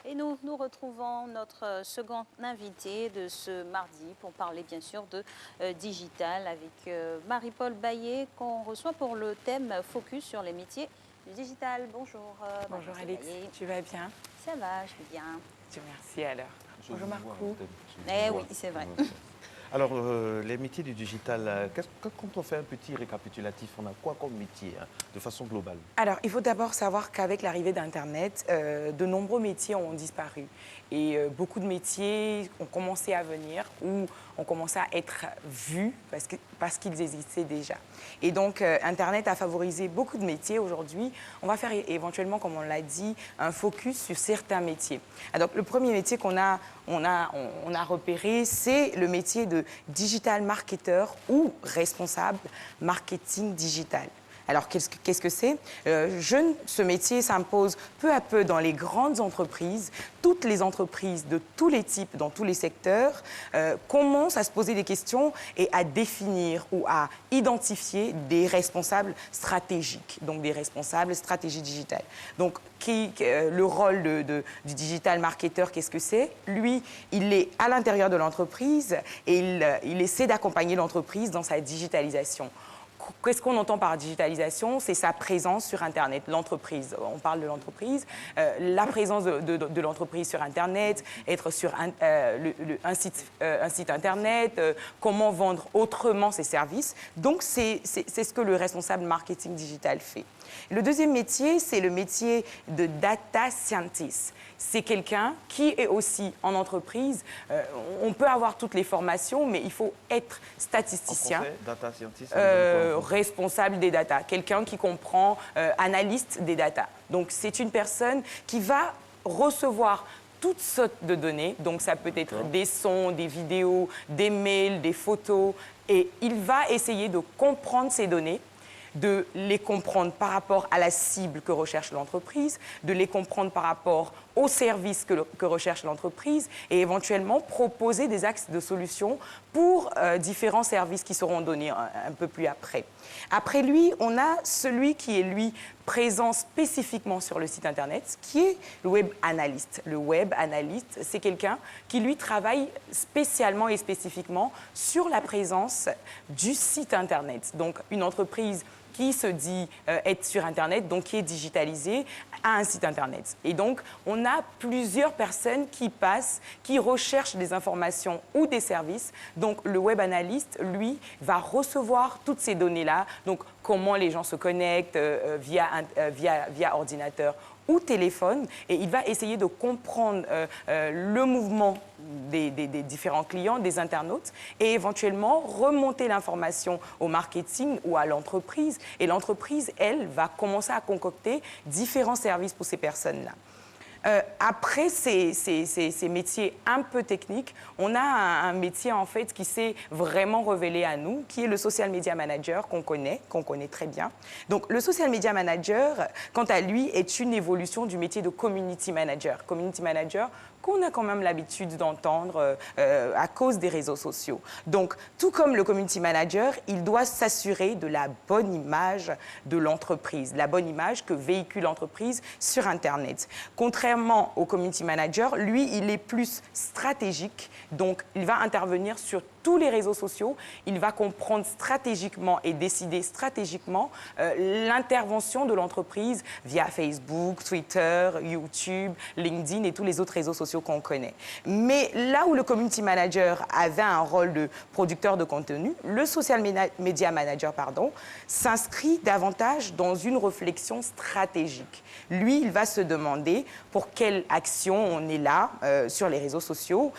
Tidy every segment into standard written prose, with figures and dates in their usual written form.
Et nous retrouvons notre second invité de ce mardi pour parler bien sûr de digital avec Marie-Paul Baillet qu'on reçoit pour le thème Focus sur les métiers du digital. Bonjour. Bonjour Alix, Baillet. tu vas bien? Ça va, je vais bien. Dieu merci alors. Bonjour Marco. Eh oui, c'est vrai. Alors, les métiers du digital, quand on fait un petit récapitulatif, on a quoi comme métier, hein, de façon globale? Alors, il faut d'abord savoir qu'avec l'arrivée d'Internet, de nombreux métiers ont disparu. Et beaucoup de métiers ont commencé à venir ou ont commencé à être vus parce qu'ils existaient déjà. Et donc, Internet a favorisé beaucoup de métiers. Aujourd'hui, on va faire éventuellement, comme on l'a dit, un focus sur certains métiers. Alors, le premier métier qu'on a repéré, c'est le métier de digital marketeur ou responsable marketing digital. Alors, qu'est-ce que c'est? Ce métier s'impose peu à peu dans les grandes entreprises. Toutes les entreprises de tous les types, dans tous les secteurs, commencent à se poser des questions et à définir ou à identifier des responsables stratégiques, donc des responsables stratégie digitale. Donc, le rôle du digital marketeur, qu'est-ce que c'est? Lui, il est à l'intérieur de l'entreprise et il essaie d'accompagner l'entreprise dans sa digitalisation. Qu'est-ce qu'on entend par digitalisation? C'est sa présence sur Internet, l'entreprise. On parle de l'entreprise, la présence de l'entreprise sur Internet, être sur un site Internet, comment vendre autrement ses services. Donc, c'est ce que le responsable marketing digital fait. Le deuxième métier, c'est le métier de data scientist. C'est quelqu'un qui est aussi en entreprise. On peut avoir toutes les formations, mais il faut être statisticien. En français, data scientist, responsable des data, quelqu'un qui comprend, analyste des data. Donc, c'est une personne qui va recevoir toutes sortes de données. Donc, ça peut être des sons, des vidéos, des mails, des photos. Et il va essayer de comprendre ces données, de les comprendre par rapport à la cible que recherche l'entreprise, de les comprendre par rapport aux services que recherche l'entreprise et éventuellement proposer des axes de solutions pour différents services qui seront donnés un peu plus après. Après lui, on a celui qui est, lui, présent spécifiquement sur le site Internet, qui est le web analyste. Le web analyste, c'est quelqu'un qui, lui, travaille spécialement et spécifiquement sur la présence du site Internet. Donc, une entreprise qui se dit être sur Internet, donc qui est digitalisée, à un site Internet. Et donc, on a plusieurs personnes qui passent, qui recherchent des informations ou des services. Donc, le web analyste, lui, va recevoir toutes ces données-là. Donc, comment les gens se connectent via ordinateur ou téléphone, et il va essayer de comprendre le mouvement des différents clients, des internautes, et éventuellement remonter l'information au marketing ou à l'entreprise. Et l'entreprise, elle, va commencer à concocter différents services pour ces personnes-là. Après ces métiers un peu techniques, on a un métier en fait qui s'est vraiment révélé à nous, qui est le social media manager qu'on connaît très bien. Donc le social media manager, quant à lui, est une évolution du métier de community manager. Community manager qu'on a quand même l'habitude d'entendre à cause des réseaux sociaux. Donc, tout comme le community manager, il doit s'assurer de la bonne image de l'entreprise, la bonne image que véhicule l'entreprise sur Internet. Contrairement au community manager, lui, il est plus stratégique, donc il va intervenir sur tous les réseaux sociaux, il va comprendre stratégiquement et décider stratégiquement l'intervention de l'entreprise via Facebook, Twitter, YouTube, LinkedIn et tous les autres réseaux sociaux qu'on connaît. Mais là où le community manager avait un rôle de producteur de contenu, le social media manager, s'inscrit davantage dans une réflexion stratégique. Lui, il va se demander pour quelle action on est là sur les réseaux sociaux,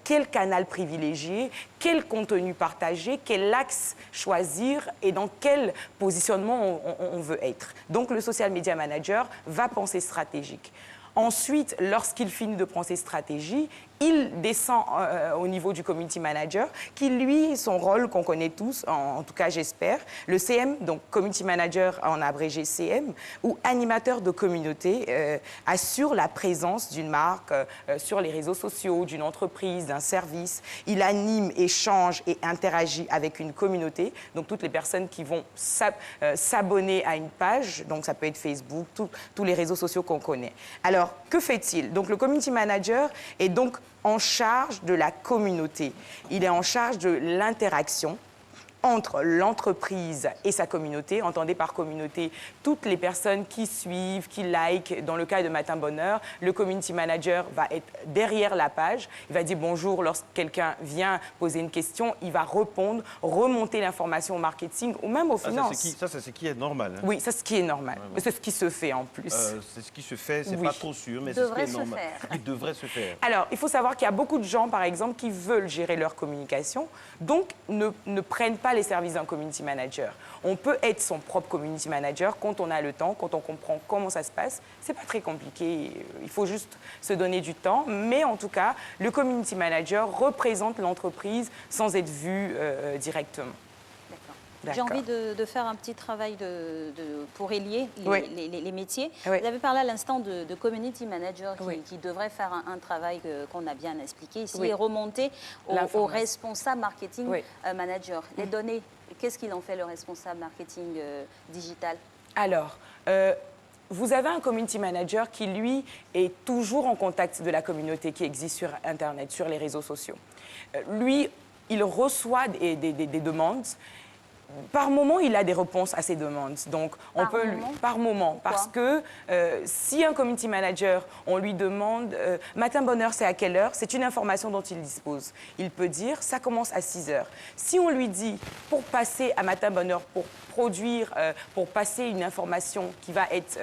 quel canal privilégier, quel contenu partager, quel axe choisir et dans quel positionnement on veut être. Donc, le social media manager va penser stratégique. Ensuite, lorsqu'il finit de penser stratégie, il descend au niveau du community manager, qui lui, son rôle qu'on connaît tous, en tout cas j'espère, le CM, donc community manager en abrégé CM, ou animateur de communauté, assure la présence d'une marque sur les réseaux sociaux, d'une entreprise, d'un service. Il anime, échange et interagit avec une communauté, donc toutes les personnes qui vont s'abonner à une page, donc ça peut être Facebook, tous les réseaux sociaux qu'on connaît. Alors, que fait-il? Donc le community manager est donc en charge de la communauté. Il est en charge de l'interaction entre l'entreprise et sa communauté. Entendez par communauté toutes les personnes qui suivent, qui likent. Dans le cas de Matin Bonheur, le community manager va être derrière la page. Il va dire bonjour lorsque quelqu'un vient poser une question. Il va répondre, remonter l'information au marketing ou même aux finances. Ça, c'est ce qui est normal. Hein. Oui, c'est ce qui est normal. Ouais. C'est ce qui se fait en plus. C'est ce qui se fait, c'est pas trop sûr, mais c'est ce qui est normal. Il devrait se faire. Alors, il faut savoir qu'il y a beaucoup de gens, par exemple, qui veulent gérer leur communication, donc ne prennent pas les services d'un community manager. On peut être son propre community manager quand on a le temps, quand on comprend comment ça se passe. C'est pas très compliqué, il faut juste se donner du temps. Mais en tout cas, le community manager représente l'entreprise sans être vu directement. J'ai envie de faire un petit travail pour relier les métiers. Oui. Vous avez parlé à l'instant de community manager qui devrait faire un travail qu'on a bien expliqué ici et remonter au responsable marketing manager. Les données, qu'est-ce qu'il en fait le responsable marketing digital? Alors, vous avez un community manager qui, lui, est toujours en contact de la communauté qui existe sur Internet, sur les réseaux sociaux. Lui, il reçoit des demandes. Par moment, il a des réponses à ces demandes. Donc, par moment. Parce que si un community manager, on lui demande Matin Bonheur, c'est à quelle heure? C'est une information dont il dispose. Il peut dire ça commence à 6 heures. Si on lui dit pour passer à Matin Bonheur, pour produire, pour passer une information qui va être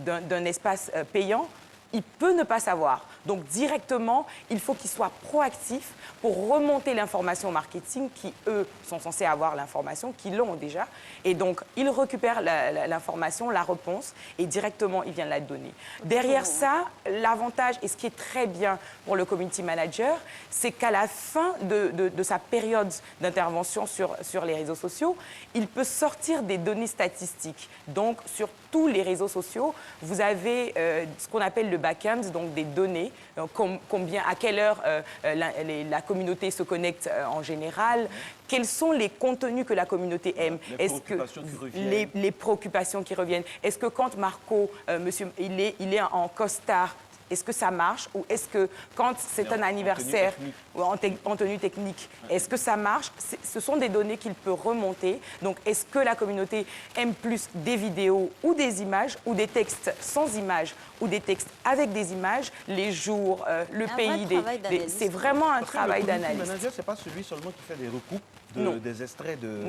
d'un espace payant, il peut ne pas savoir. Donc, directement, il faut qu'il soit proactif pour remonter l'information au marketing qui, eux, sont censés avoir l'information, qui l'ont déjà. Et donc, il récupère l'information, la réponse, et directement, il vient la donner. Derrière ça, l'avantage, et ce qui est très bien pour le community manager, c'est qu'à la fin de sa période d'intervention sur les réseaux sociaux, il peut sortir des données statistiques. Donc, sur tous les réseaux sociaux, vous avez ce qu'on appelle le back-end, donc des données, combien, à quelle heure la communauté se connecte en général, quels sont les contenus que la communauté aime. Les préoccupations qui reviennent. Est-ce que quand Marco, monsieur, il est en costard, est-ce que ça marche ou est-ce que quand c'est un anniversaire ou en tenue technique, est-ce que ça marche? Ce sont des données qu'il peut remonter. Donc, est-ce que la communauté aime plus des vidéos ou des images ou des textes sans images ou des textes avec des images, les jours, le pays. C'est vraiment un travail d'analyse. Le manager, ce n'est pas celui seulement qui fait des recoupes. Des extraits de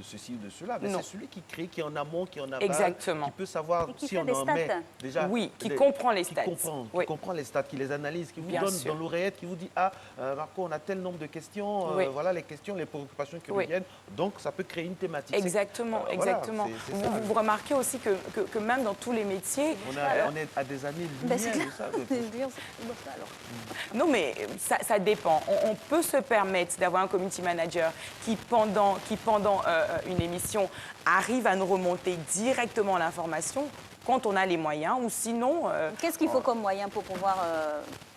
ceci ou de cela. Mais c'est celui qui crée, qui est en amont, qui est en aval. Exactement. Qui peut savoir si on en met déjà. Oui, qui comprend les stats. Qui comprend les stats, qui les analyse, qui vous donne dans l'oreillette, qui vous dit Marco, on a tel nombre de questions, voilà les questions, les préoccupations qui reviennent. Donc, ça peut créer une thématique. Exactement, exactement. Voilà, vous remarquez aussi que même dans tous les métiers. On est à des années-lumière de ça. Non, mais ça dépend. On peut se permettre d'avoir un community manager qui pendant une émission, arrive à nous remonter directement l'information quand on a les moyens, ou sinon... Qu'est-ce qu'il faut comme moyen pour pouvoir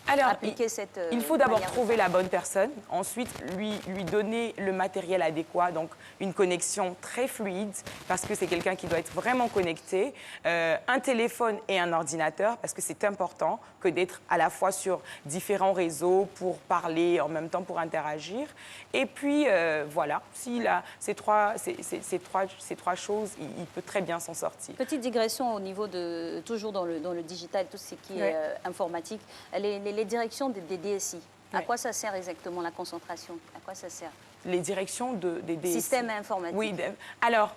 appliquer cette... Il faut d'abord trouver la bonne personne, ensuite lui donner le matériel adéquat, donc une connexion très fluide, parce que c'est quelqu'un qui doit être vraiment connecté, un téléphone et un ordinateur, parce que c'est important que d'être à la fois sur différents réseaux pour parler, en même temps pour interagir. Et puis, voilà, s'il a ces trois choses, il peut très bien s'en sortir. Petite digression au niveau toujours dans le digital, tout ce qui est informatique, les directions des DSI. À quoi ça sert exactement la concentration? À quoi ça sert? Les directions des DSI. Système informatique. Oui, alors...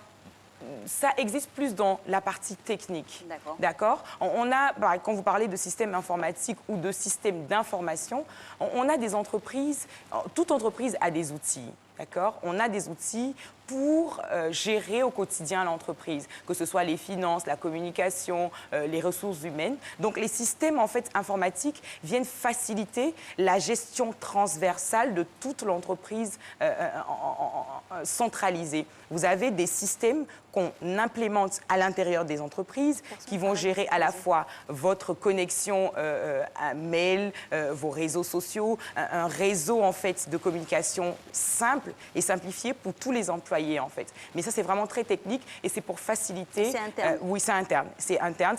Ça existe plus dans la partie technique. D'accord. On a, quand vous parlez de système informatique ou de système d'information, on a des entreprises, toute entreprise a des outils. D'accord. On a des outils pour gérer au quotidien l'entreprise, que ce soit les finances, la communication, les ressources humaines. Donc les systèmes en fait informatiques viennent faciliter la gestion transversale de toute l'entreprise centralisée. Vous avez des systèmes qu'on implémente à l'intérieur des entreprises qui vont gérer à la fois votre connexion à mail, vos réseaux sociaux, un réseau en fait de communication simple et simplifié pour tous les employés en fait. Mais ça c'est vraiment très technique et c'est pour faciliter. C'est interne. Oui, c'est interne. C'est interne.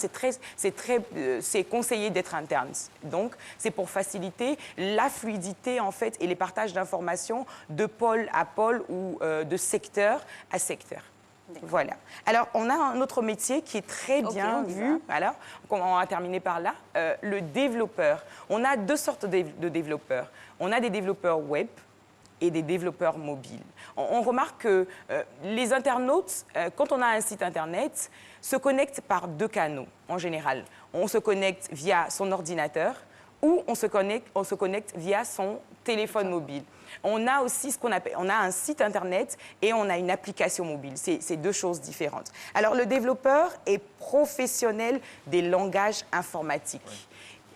C'est conseillé d'être interne. Donc c'est pour faciliter la fluidité en fait et les partages d'informations de pôle à pôle ou de secteur à secteur. Voilà. Alors, on a un autre métier qui est très bien vu. Voilà. On va terminer par là. Le développeur. On a deux sortes de développeurs. On a des développeurs web et des développeurs mobiles. On remarque que les internautes, quand on a un site Internet, se connectent par deux canaux en général. On se connecte via son ordinateur ou on se connecte via son téléphone mobile. On a aussi on a un site Internet et on a une application mobile. C'est deux choses différentes. Alors, le développeur est professionnel des langages informatiques. Oui.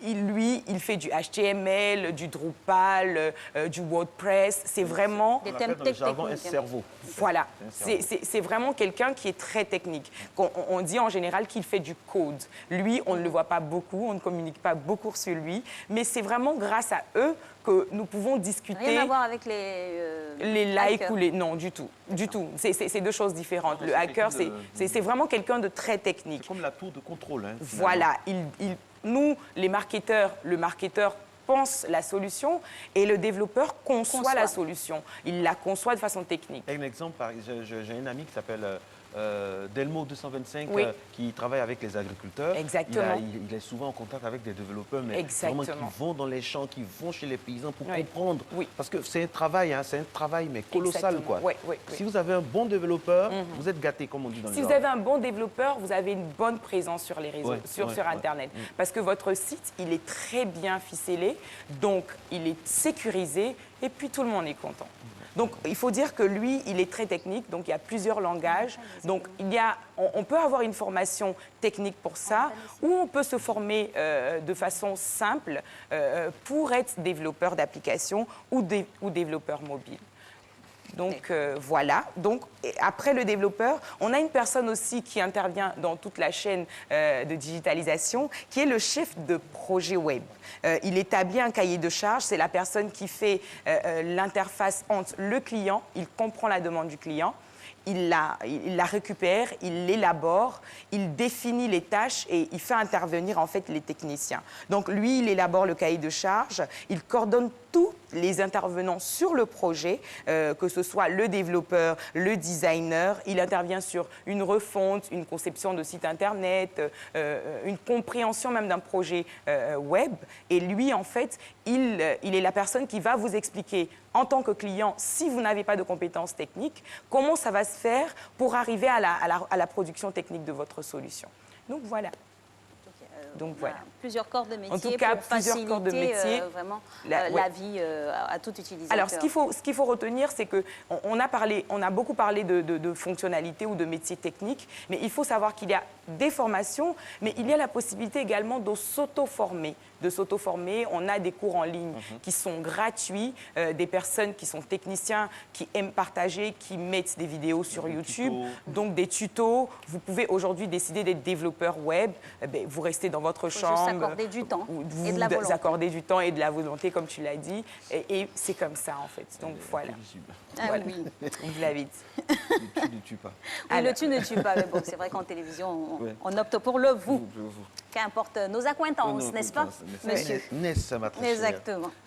Il fait du HTML, du Drupal, du WordPress. C'est vraiment... Des thèmes techniques. Un cerveau. Voilà. C'est vraiment quelqu'un qui est très technique. On dit en général qu'il fait du code. Lui, on ne le voit pas beaucoup, on ne communique pas beaucoup sur lui. Mais c'est vraiment grâce à eux que nous pouvons discuter... Rien à voir avec les likes ou les... Non, du tout. Du tout. C'est deux choses différentes. Le hacker, c'est vraiment quelqu'un de très technique. C'est comme la tour de contrôle. Hein, voilà. Nous, les marketeurs, le marketeur pense la solution et le développeur conçoit la solution. Il la conçoit de façon technique. Un exemple, j'ai un ami qui s'appelle Delmo 225 qui travaille avec les agriculteurs. Exactement. Il est souvent en contact avec des développeurs, mais vraiment qui vont dans les champs, qui vont chez les paysans pour comprendre. Oui. Parce que c'est un travail, hein, mais colossal. Quoi. Si vous avez un bon développeur, vous êtes gâté, comme on dit dans le Si vous avez un bon développeur, vous avez une bonne présence sur les réseaux, sur Internet. Parce que votre site, il est très bien ficelé, donc il est sécurisé et puis tout le monde est content. Donc, il faut dire que lui, il est très technique, donc il y a plusieurs langages. Donc, on peut avoir une formation technique pour ça, ou on peut se former de façon simple pour être développeur d'applications ou développeur mobile. Donc, voilà. Donc, après le développeur, on a une personne aussi qui intervient dans toute la chaîne de digitalisation, qui est le chef de projet web. Il établit un cahier de charges. C'est la personne qui fait l'interface entre le client, il comprend la demande du client, il la récupère, il l'élabore, il définit les tâches et il fait intervenir en fait les techniciens. Donc lui, il élabore le cahier de charges, il coordonne tous les intervenants sur le projet, que ce soit le développeur, le designer. Il intervient sur une refonte, une conception de site Internet, une compréhension même d'un projet web. Et lui, en fait, il est la personne qui va vous expliquer en tant que client, si vous n'avez pas de compétences techniques, comment ça va se faire pour arriver à la production technique de votre solution. Donc voilà. Donc voilà. Plusieurs corps de métier en tout cas, pour faciliter vraiment la vie à tout utilisateur. Alors, ce qu'il faut retenir, c'est qu'on a beaucoup parlé de fonctionnalités ou de métiers techniques, mais il faut savoir qu'il y a des formations, mais il y a la possibilité également de s'auto-former. On a des cours en ligne qui sont gratuits, des personnes qui sont techniciens, qui aiment partager, qui mettent des vidéos sur YouTube, donc des tutos. Vous pouvez aujourd'hui décider d'être développeur web, vous restez dans votre chambre. Juste accorder du temps et de la volonté. Vous accorder du temps et de la volonté, comme tu l'as dit, et c'est comme ça en fait. Donc voilà. Voilà. Oui. Vous l'avez dit. Le tu ne tue pas. Oui, le tu ne tue pas. Mais bon, c'est vrai qu'en télévision, on opte pour le vous. Qu'importe nos accointances, n'est-ce pas, monsieur? N'est-ce, ma très chère. Exactement.